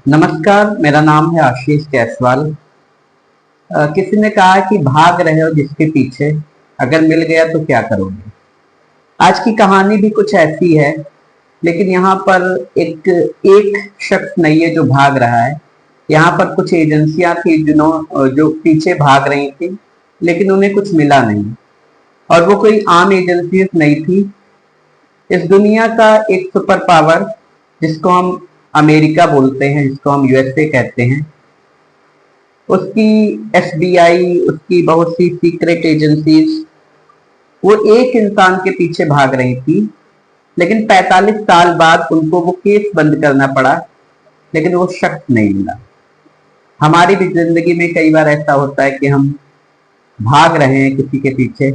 नमस्कार, मेरा नाम है आशीष जायसवाल। किसी ने कहा कि भाग रहे हो जिसके पीछे, अगर मिल गया तो क्या करोगे। आज की कहानी भी कुछ ऐसी है, लेकिन यहाँ पर एक एक शख्स नहीं है जो भाग रहा है। यहाँ पर कुछ एजेंसियां थी जो पीछे भाग रही थी, लेकिन उन्हें कुछ मिला नहीं। और वो कोई आम एजेंसी नहीं थी। इस दुनिया का एक सुपर पावर, जिसको हम अमेरिका बोलते हैं, जिसको हम यूएसए कहते हैं, उसकी एफबीआई, उसकी बहुत सी सीक्रेट एजेंसीज, वो एक इंसान के पीछे भाग रही थी। लेकिन 45 साल बाद उनको वो केस बंद करना पड़ा, लेकिन वो शख्स नहीं मिला। हमारी भी जिंदगी में कई बार ऐसा होता है कि हम भाग रहे हैं किसी के पीछे,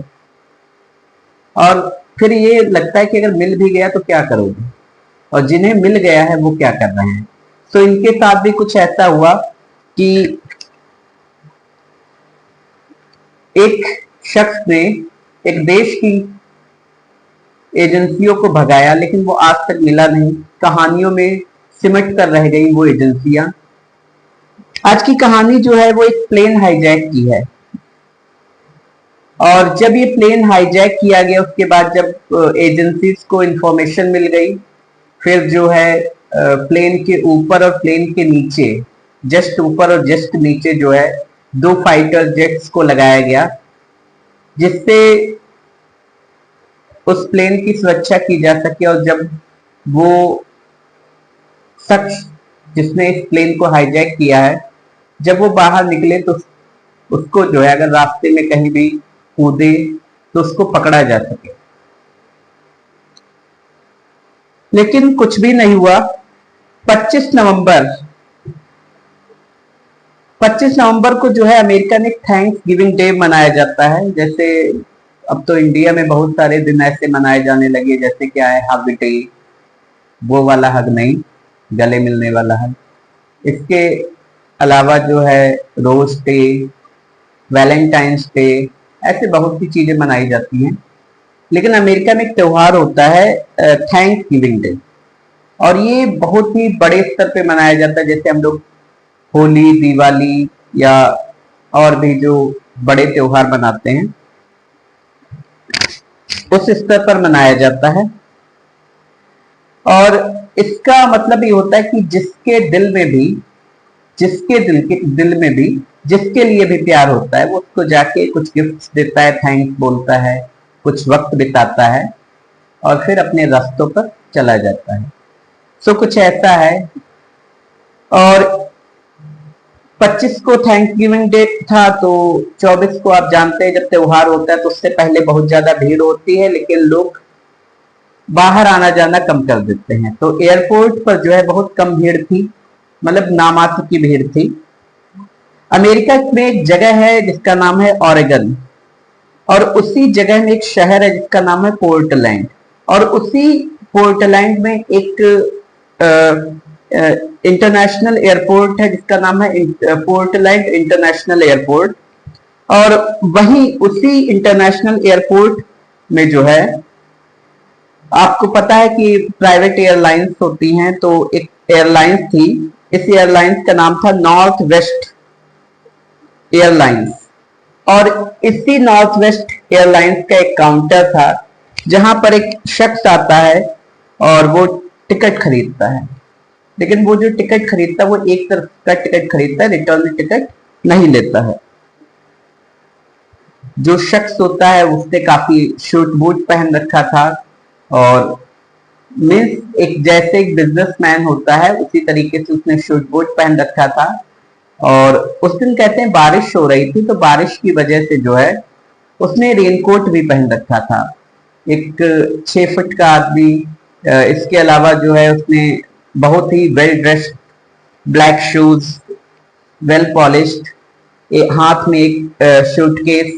और फिर ये लगता है कि अगर मिल भी गया तो क्या करोगे, और जिन्हें मिल गया है वो क्या कर रहे हैं। तो इनके साथ भी कुछ ऐसा हुआ कि एक शख्स ने एक देश की एजेंसियों को भगाया, लेकिन वो आज तक मिला नहीं। कहानियों में सिमट कर रह गई वो एजेंसियां। आज की कहानी जो है वो एक प्लेन हाईजैक की है। और जब ये प्लेन हाईजैक किया गया, उसके बाद जब एजेंसीज को इंफॉर्मेशन मिल गई, फिर जो है प्लेन के ऊपर और प्लेन के नीचे, जस्ट ऊपर और जस्ट नीचे जो है, दो फाइटर जेट्स को लगाया गया, जिससे उस प्लेन की सुरक्षा की जा सके। और जब वो शख्स जिसने इस प्लेन को हाईजैक किया है, जब वो बाहर निकले तो उसको जो है, अगर रास्ते में कहीं भी कूदे तो उसको पकड़ा जा सके। लेकिन कुछ भी नहीं हुआ। 25 नवंबर 25 नवंबर को जो है अमेरिका में थैंक्स गिविंग डे मनाया जाता है। जैसे अब तो इंडिया में बहुत सारे दिन ऐसे मनाए जाने लगे, जैसे क्या है, हग डे, वो वाला हग नहीं, गले मिलने वाला हग। इसके अलावा जो है रोज डे, वैलेंटाइंस डे, ऐसे बहुत सी चीजें मनाई जाती हैं। लेकिन अमेरिका में एक त्योहार होता है, थैंक्स गिविंग डे, और ये बहुत ही बड़े स्तर पे मनाया जाता है। जैसे हम लोग होली, दिवाली या और भी जो बड़े त्योहार मनाते हैं, उस स्तर पर मनाया जाता है। और इसका मतलब ये होता है कि जिसके दिल में भी जिसके लिए भी प्यार होता है, वो उसको जाके कुछ गिफ्ट्स देता है, थैंक्स बोलता है, कुछ वक्त बिताता है, और फिर अपने रास्तों पर चला जाता है। सो कुछ ऐसा है। और 25 को थैंक्स गिविंग डे था, तो 24 को आप जानते हैं जब त्योहार होता है तो उससे पहले बहुत ज्यादा भीड़ होती है, लेकिन लोग बाहर आना जाना कम कर देते हैं। तो एयरपोर्ट पर जो है बहुत कम भीड़ थी, मतलब नामात्र की भीड़ थी। अमेरिका में एक जगह है जिसका नाम है ऑरेगन, और उसी जगह में एक शहर है जिसका नाम है पोर्टलैंड, और उसी पोर्टलैंड में एक इंटरनेशनल एयरपोर्ट है जिसका नाम है पोर्टलैंड इंटरनेशनल एयरपोर्ट। और वहीं उसी इंटरनेशनल एयरपोर्ट में जो है, आपको पता है कि प्राइवेट एयरलाइंस होती हैं, तो एक एयरलाइंस थी। इस एयरलाइंस का नाम था नॉर्थ वेस्ट एयरलाइंस। और इसी नॉर्थ वेस्ट एयरलाइंस का एक काउंटर था, जहां पर एक शख्स आता है और वो टिकट खरीदता है। लेकिन वो जो टिकट खरीदता है, वो एक तरफ का टिकट खरीदता है, रिटर्न टिकट नहीं लेता है। जो शख्स होता है उसने काफी शूट बूट पहन रखा था, और मीन्स एक जैसे एक बिजनेसमैन होता है उसी तरीके से उसने शूट बूट पहन रखा था। और उस दिन कहते हैं बारिश हो रही थी, तो बारिश की वजह से जो है उसने रेनकोट भी पहन रखा था। एक 6 फुट का आदमी। इसके अलावा जो है उसने बहुत ही well dressed, black shoes, well polished, हाथ में एक सूटकेस,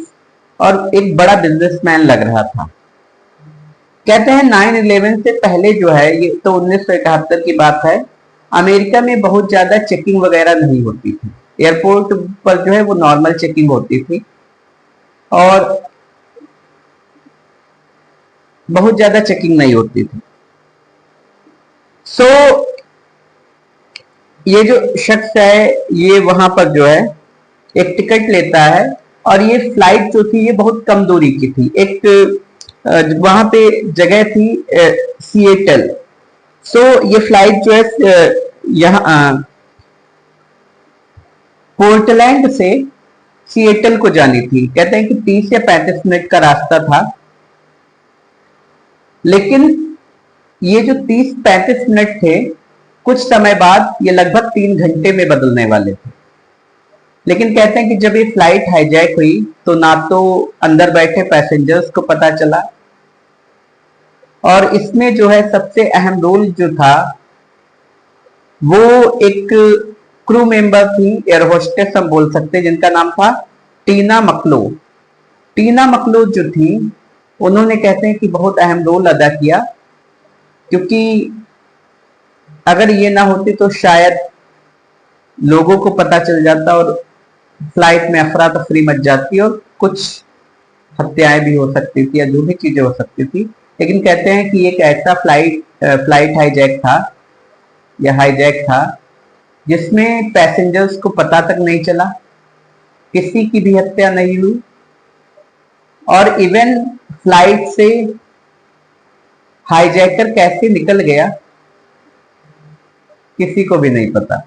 और एक बड़ा बिजनेसमैन लग रहा था। कहते हैं 9/11 से पहले जो है, ये तो 1971 की बात है, अमेरिका में बहुत ज्यादा चेकिंग वगैरह नहीं होती थी। एयरपोर्ट पर जो है वो नॉर्मल चेकिंग होती थी, और बहुत ज्यादा चेकिंग नहीं होती थी। सो ये जो शख्स है ये वहां पर जो है एक टिकट लेता है, और ये फ्लाइट जो थी ये बहुत कम दूरी की थी। एक वहां पे जगह थी सिएटल। सो ये फ्लाइट जो है यहाँ पोर्टलैंड से सिएटल को जानी थी। कहते हैं कि 30 या 35 मिनट का रास्ता था, लेकिन ये जो 30-35 मिनट थे कुछ समय बाद ये लगभग 3 घंटे में बदलने वाले थे। लेकिन कहते हैं कि जब ये फ्लाइट हाईजैक हुई तो ना तो अंदर बैठे पैसेंजर्स को पता चला, और इसमें जो है सबसे अहम रोल जो था वो एक क्रू मेंबर थी, एयर होस्टेस हम बोल सकते हैं, जिनका नाम था टीना मकलो। टीना मकलो जो थी उन्होंने कहते हैं कि बहुत अहम रोल अदा किया, क्योंकि अगर ये ना होती तो शायद लोगों को पता चल जाता और फ्लाइट में अफरा तफरी मच जाती और कुछ हत्याएं भी हो सकती थी या जो भी चीजें हो सकती थी। लेकिन कहते हैं कि एक ऐसा फ्लाइट हाईजैक था या हाईजैक था जिसमें पैसेंजर्स को पता तक नहीं चला, किसी की भी हत्या नहीं हुई, और इवन फ्लाइट से हाईजैकर कैसे निकल गया किसी को भी नहीं पता।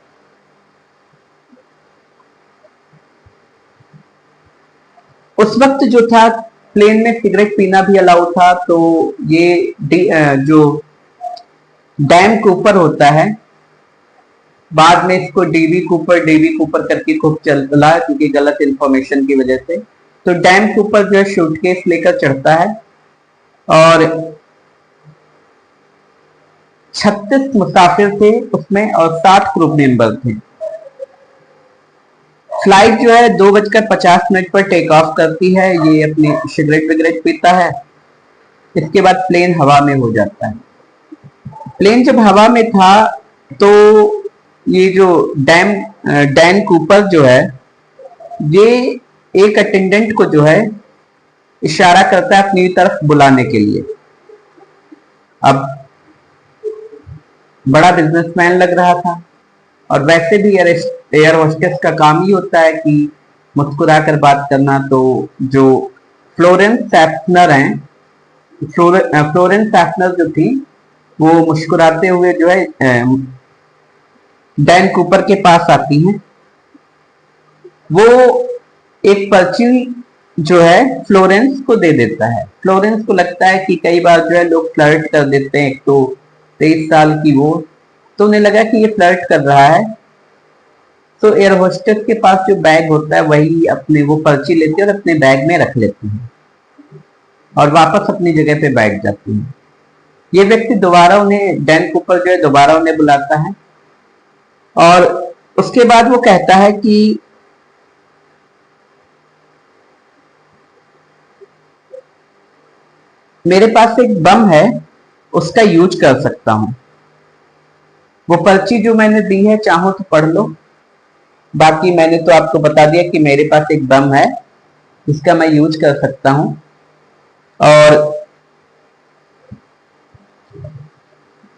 उस वक्त जो था प्लेन में सिगरेट पीना भी अलाउ था, तो ये जो डैम कूपर होता है, बाद में इसको डीवी कूपर करके खूब चला, क्योंकि गलत इंफॉर्मेशन की वजह से। तो डैम कूपर जो है सूटकेस लेकर चढ़ता है और 36 मुसाफिर थे उसमें और 60 क्रू मेंबर थे। फ्लाइट जो है 2:50 पर टेक ऑफ करती है। ये अपनी सिगरेट विगरेट पीता है। इसके बाद प्लेन हवा में हो जाता है। प्लेन जब हवा में था तो ये जो डैन कूपर जो है ये एक अटेंडेंट को जो है इशारा करता है अपनी तरफ बुलाने के लिए। अब बड़ा बिजनेसमैन लग रहा था, और वैसे भी एयर होस्टेस का काम ही होता है कि मुस्कुरा कर बात करना। तो जो फ्लोरेंस सैफनर हैं, फ्लोरेंस सैफनर जो थी वो मुस्कुराते हुए जो है डैन कूपर के पास आती हैं। वो एक पर्ची जो है फ्लोरेंस को दे देता है। फ्लोरेंस को लगता है कि कई बार जो है लोग फ्लर्ट कर देते हैं, एक तो 23 साल की वो, तो उन्हें लगा कि ये फ्लर्ट कर रहा है। तो एयर होस्टेस के पास जो बैग होता है वही अपने वो पर्ची लेते हैं और अपने बैग में रख लेते हैं और वापस अपनी जगह पे बैठ जाती हैं। ये व्यक्ति दोबारा उन्हें, डैन कूपर जो है दोबारा उन्हें बुलाता है, और उसके बाद वो कहता है कि मेरे पास एक बम है, उसका यूज कर सकता हूं। वो पर्ची जो मैंने दी है चाहो तो पढ़ लो, बाकी मैंने तो आपको बता दिया कि मेरे पास एक बम है जिसका मैं यूज कर सकता हूं। और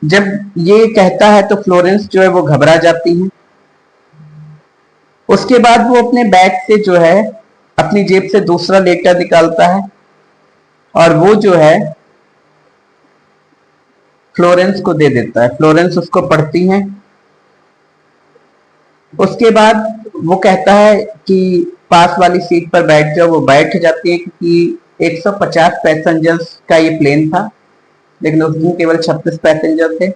जब ये कहता है तो फ्लोरेंस जो है वो घबरा जाती है। उसके बाद वो अपने बैग से जो है अपनी जेब से दूसरा लेटर निकालता है और वो जो है फ्लोरेंस को दे देता है। फ्लोरेंस उसको पढ़ती है। उसके बाद वो कहता है कि पास वाली सीट पर बैठ जाओ। वो बैठ जाती है, क्योंकि 150 पैसेंजर्स का ये प्लेन था, लेकिन उस दिन केवल 36 पैसेंजर थे।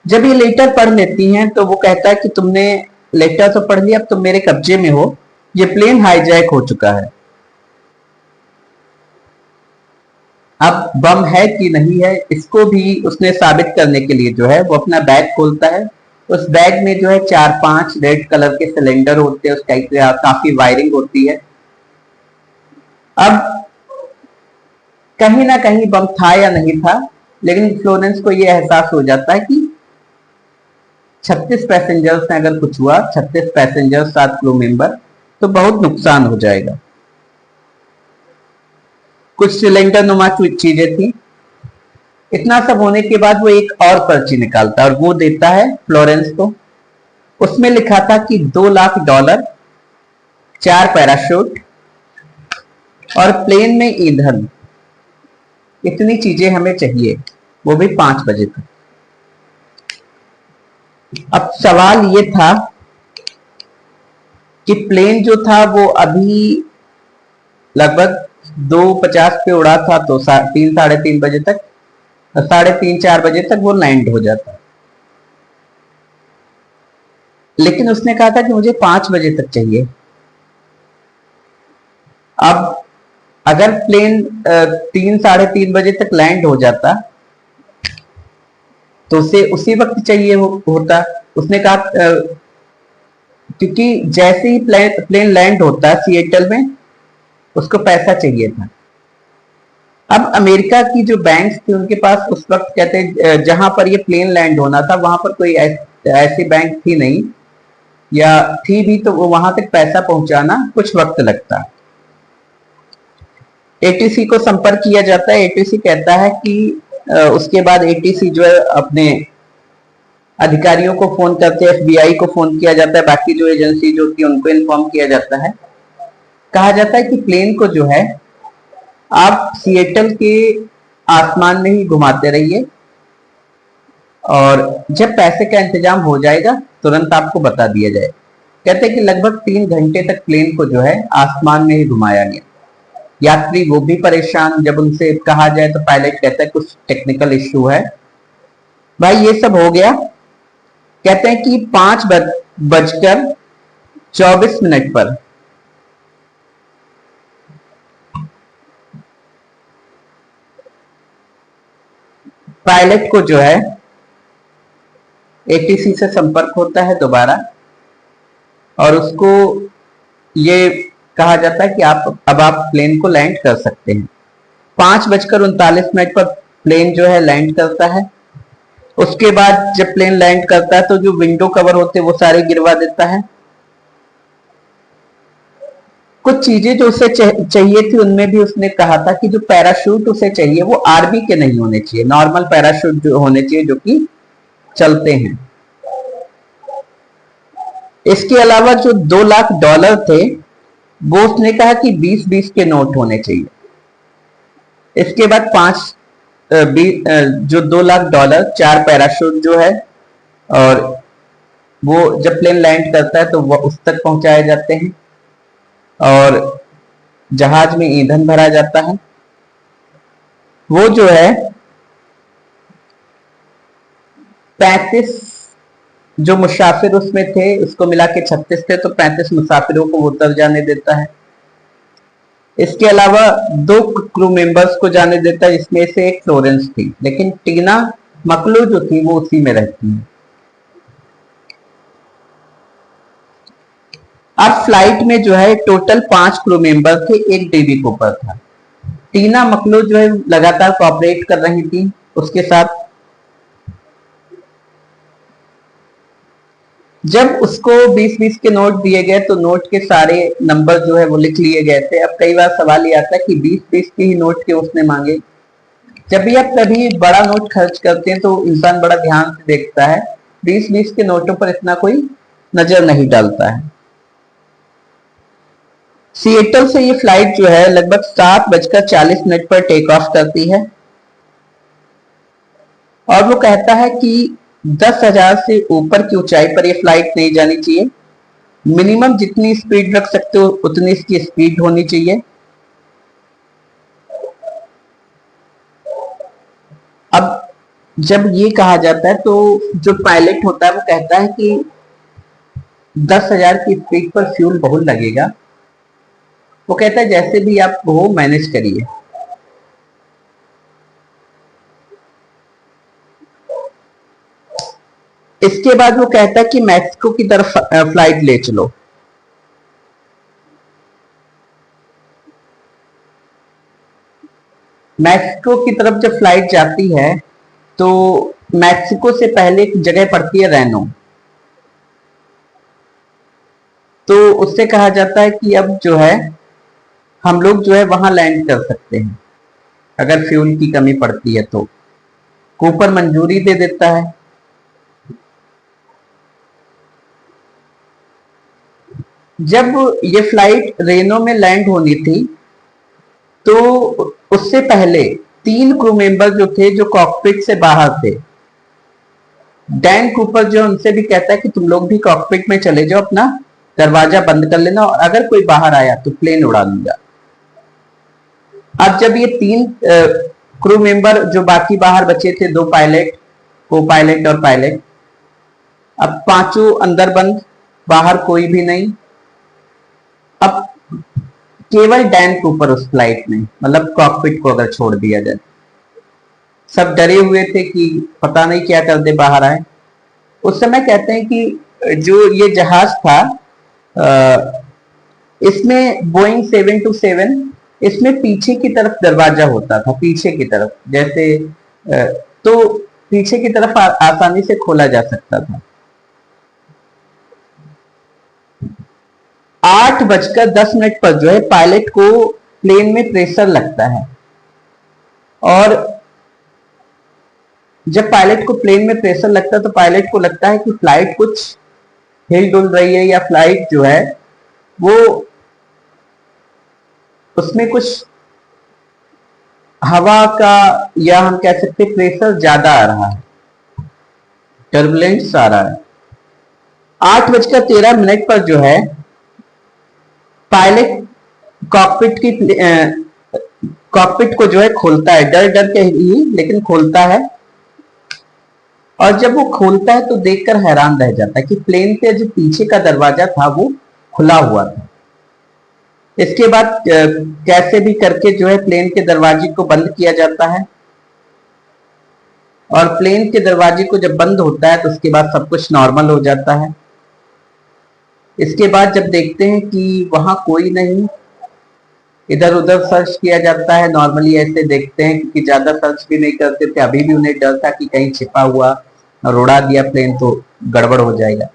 जब ये लेटर पढ़ लेती हैं तो वो कहता है कि तुमने लेटर तो पढ़ लिया, अब तुम मेरे कब्जे में हो, ये प्लेन हाईजैक हो चुका है। अब बम है कि नहीं है इसको भी उसने साबित करने के लिए जो है वो अपना बैग खोलता है। उस बैग में जो है 4-5 रेड कलर के सिलेंडर होते हैं, उसका काफी वायरिंग होती है। अब कहीं ना कहीं बम था या नहीं था, लेकिन फ्लोरेंस को यह एहसास हो जाता है कि 36 पैसेंजर्स में अगर कुछ हुआ, 36 पैसेंजर्स 7 क्रू मेंबर, तो बहुत नुकसान हो जाएगा। कुछ सिलेंडर नुमा चीजें थी। इतना सब होने के बाद वो एक और पर्ची निकालता है और वो देता है फ्लोरेंस को। उसमें लिखा था कि $2 लाख, 4 पैराशूट और प्लेन में ईंधन, इतनी चीजें हमें चाहिए, वो भी 5 बजे तक। अब सवाल ये था कि प्लेन जो था वो अभी लगभग 2:50 पे उड़ा था, तो 3 साढ़े 3 बजे तक, 3:30 4 बजे तक वो लैंड हो जाता। लेकिन उसने कहा था कि मुझे 5 बजे तक चाहिए। अब अगर प्लेन 3 साढ़े 3 बजे तक लैंड हो जाता तो उसे उसी वक्त चाहिए होता। उसने कहा क्योंकि जैसे ही प्लेन लैंड होता सिएटल में, उसको पैसा चाहिए था। अब अमेरिका की जो बैंक्स थी उनके पास उस वक्त, कहते जहां पर ये प्लेन लैंड होना था वहां पर कोई ऐसी बैंक थी नहीं, या थी भी तो वो वहां तक पैसा पहुंचाना कुछ वक्त लगता। एटीसी को संपर्क किया जाता है। एटीसी कहता है कि उसके बाद एटीसी जो है अपने अधिकारियों को फोन करते हैं, एफबीआई को फोन किया जाता है, बाकी जो एजेंसी जो थी उनको इन्फॉर्म किया जाता है। कहा जाता है कि प्लेन को जो है आप सिएटल के आसमान में ही घुमाते रहिए और जब पैसे का इंतजाम हो जाएगा तुरंत आपको बता दिया जाए। कहते हैं कि लगभग 3 घंटे तक प्लेन को जो है आसमान में ही घुमाया गया। यात्री वो भी परेशान, जब उनसे कहा जाए तो पायलट कहता है कुछ टेक्निकल इश्यू है। भाई ये सब हो गया। कहते हैं कि 5:24 पर पायलट को जो है एटीसी से संपर्क होता है दोबारा और उसको ये कहा जाता है कि अब आप प्लेन को लैंड कर सकते हैं। 5:39 पर प्लेन जो है लैंड करता है। उसके बाद जब प्लेन लैंड करता है तो जो विंडो कवर होते हैं वो सारे गिरवा देता है। कुछ चीजें जो उसे चाहिए थी उनमें भी उसने कहा था कि जो पैराशूट उसे चाहिए वो आर्मी के नहीं होने चाहिए, नॉर्मल पैराशूट जो होने चाहिए जो कि चलते हैं। इसके अलावा जो $2 लाख थे वो उसने कहा कि 20-20 के नोट होने चाहिए। इसके बाद जो $2 लाख, 4 पैराशूट जो है, और वो जब प्लेन लैंड करता है तो वो उस तक पहुंचाए जाते हैं और जहाज में ईंधन भरा जाता है। वो जो है 35 जो मुसाफिर उसमें थे उसको मिला के 36 थे, तो 35 मुसाफिरों को वो उतर जाने देता है। इसके अलावा 2 क्रू मेंबर्स को जाने देता है, जिसमें से एक फ्लोरेंस थी, लेकिन टीना मकलो जो थी वो उसी में रहती है। अब फ्लाइट में जो है टोटल 5 क्रू मेंबर थे, एक डेवी कूपर था। टीना मकलो जो है लगातार कोऑपरेट कर रही थी उसके साथ। जब उसको 20-20 के नोट दिए गए तो नोट के सारे नंबर जो है वो लिख लिए गए थे। अब कई बार सवाल ये आता है कि 20-20 के ही नोट क्यों उसने मांगे। जब भी आप कभी बड़ा नोट खर्च करते हैं तो इंसान बड़ा ध्यान से देखता है, 20-20 के नोटों पर इतना कोई नजर नहीं डालता है। सिएटल से ये फ्लाइट जो है लगभग 7:40 पर टेक ऑफ करती है और वो कहता है कि 10,000 से ऊपर की ऊंचाई पर यह फ्लाइट नहीं जानी चाहिए। मिनिमम जितनी स्पीड रख सकते हो उतनी इसकी स्पीड होनी चाहिए। अब जब ये कहा जाता है तो जो पायलट होता है वो कहता है कि 10,000 की स्पीड पर फ्यूल बहुत लगेगा। वो कहता है जैसे भी आप वो मैनेज करिए। इसके बाद वो कहता है कि मैक्सिको की तरफ फ्लाइट ले चलो। मैक्सिको की तरफ जब फ्लाइट जाती है तो मैक्सिको से पहले एक जगह पड़ती है रेनो, तो उससे कहा जाता है कि अब जो है हम लोग जो है वहां लैंड कर सकते हैं अगर फ्यूल की कमी पड़ती है तो। कूपर मंजूरी दे देता है। जब ये फ्लाइट रेनो में लैंड होनी थी तो उससे पहले 3 क्रू मेंबर जो थे जो कॉकपिट से बाहर थे, डैन कूपर जो उनसे भी कहता है कि तुम लोग भी कॉकपिट में चले जाओ, अपना दरवाजा बंद कर लेना और अगर कोई बाहर आया तो प्लेन उड़ा दूंगा। अब जब ये 3 क्रू मेंबर जो बाकी बाहर बचे थे, 2 पायलट, को पायलट और पायलट, अब 5 अंदर बंद, बाहर कोई भी नहीं। अब केवल डैन कूपर उस फ्लाइट में, मतलब कॉकपिट को अगर छोड़ दिया जाए, सब डरे हुए थे कि पता नहीं क्या कर दे बाहर आए। उस समय कहते हैं कि जो ये जहाज था इसमें बोइंग 727, इसमें पीछे की तरफ दरवाजा होता था, पीछे की तरफ, जैसे तो पीछे की तरफ आसानी से खोला जा सकता था। 8:10 पर जो है पायलट को प्लेन में प्रेशर लगता है और जब पायलट को प्लेन में प्रेशर लगता है तो पायलट को लगता है कि फ्लाइट कुछ हिल डुल रही है या फ्लाइट जो है वो उसमें कुछ हवा का या हम कह सकते प्रेशर ज्यादा आ रहा है, टर्बुलेंस आ रहा है। 8:13 पर जो है पायलट कॉकपिट को जो है खोलता है, डर डर के ही लेकिन खोलता है। और जब वो खोलता है तो देखकर हैरान रह जाता है कि प्लेन के जो पीछे का दरवाजा था वो खुला हुआ था। इसके बाद कैसे भी करके जो है प्लेन के दरवाजे को बंद किया जाता है और प्लेन के दरवाजे को जब बंद होता है तो उसके बाद सब कुछ नॉर्मल हो जाता है। इसके बाद जब देखते हैं कि वहां कोई नहीं, इधर उधर सर्च किया जाता है, नॉर्मली ऐसे देखते हैं क्योंकि ज्यादा सर्च भी नहीं करते थे, अभी भी उन्हें डर था कि कहीं छिपा हुआ और उड़ा दिया प्लेन तो गड़बड़ हो जाएगा।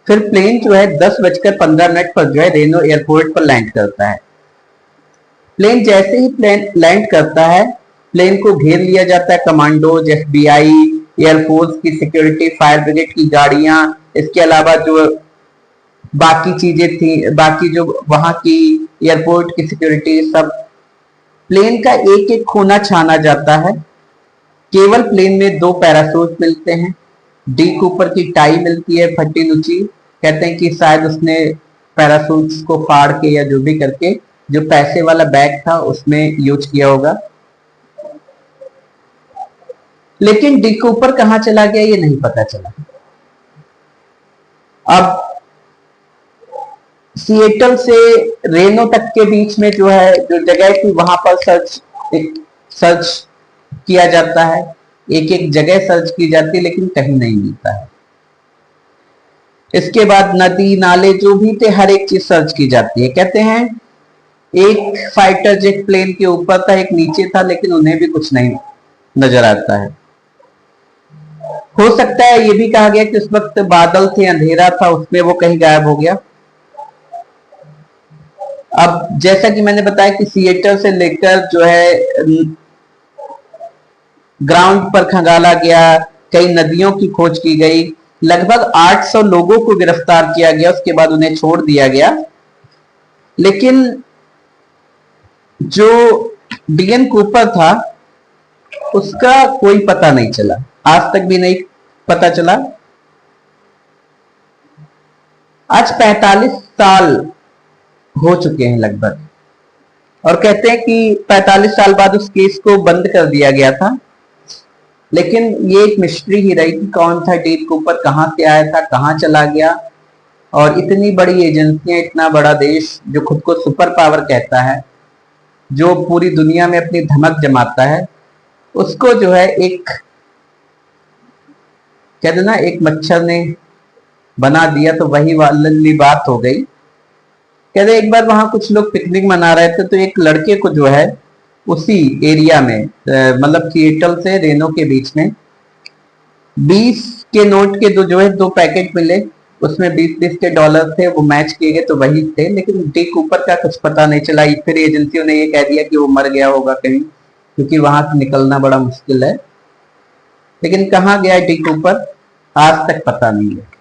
फिर प्लेन जो है 10:15 पर जो है रेनो एयरपोर्ट पर लैंड करता है। प्लेन जैसे ही प्लेन लैंड करता है, प्लेन को घेर लिया जाता है कमांडोज, FBI, एयरफोर्स की सिक्योरिटी, फायर ब्रिगेड की गाड़ियां, इसके अलावा जो बाकी चीजें थी, बाकी जो वहां की एयरपोर्ट की सिक्योरिटी, सब प्लेन का एक एक खोना छाना जाता है। केवल प्लेन में 2 पैराशूट मिलते हैं, डी कूपर की टाई मिलती है फटी नुची, कहते हैं कि शायद उसने पैराशूट्स को फाड़ के या जो भी करके जो पैसे वाला बैग था उसमें यूज किया होगा। लेकिन डी कूपर कहां चला गया ये नहीं पता चला। अब सिएटल से रेनो तक के बीच में जो है जो जगह थी वहां पर सर्च किया जाता है, एक एक जगह सर्च की जाती है लेकिन कहीं नहीं मिलता है। इसके बाद नदी नाले जो भी थे हर एक चीज सर्च की जाती है। कहते हैं एक फाइटर जेट प्लेन के ऊपर था, एक नीचे था, लेकिन उन्हें भी कुछ नहीं नजर आता है। हो सकता है ये भी कहा गया कि उस वक्त बादल थे, अंधेरा था, उसमें वो कहीं गायब हो गया। अब जैसा कि मैंने बताया कि सिएटल से लेकर जो है ग्राउंड पर खंगाला गया, कई नदियों की खोज की गई, लगभग 800 लोगों को गिरफ्तार किया गया, उसके बाद उन्हें छोड़ दिया गया। लेकिन जो डीएन कूपर था उसका कोई पता नहीं चला, आज तक भी नहीं पता चला। आज 45 साल हो चुके हैं लगभग, और कहते हैं कि 45 साल बाद उस केस को बंद कर दिया गया था। लेकिन ये एक मिस्ट्री ही रही कि कौन था डीन कूपर, कहां से आया था, कहां चला गया। और इतनी बड़ी एजेंसियां, इतना बड़ा देश जो खुद को सुपर पावर कहता है, जो पूरी दुनिया में अपनी धमक जमाता है, उसको जो है एक कहते ना एक मच्छर ने बना दिया तो वही वाली बात हो गई। कहते एक बार वहां कुछ लोग पिकनिक मना रहे थे तो एक लड़के को जो है उसी एरिया में मतलब सिएटल से रेनो के बीच में 20 के नोट के जो है 2 पैकेट मिले, उसमें 20-20 के डॉलर थे, वो मैच किए गए तो वही थे। लेकिन डी कूपर का कुछ पता नहीं चला। फिर एजेंसियों ने ये कह दिया कि वो मर गया होगा कहीं, क्योंकि वहां से निकलना बड़ा मुश्किल है। लेकिन कहाँ गया डी कूपर आज तक पता नहीं है।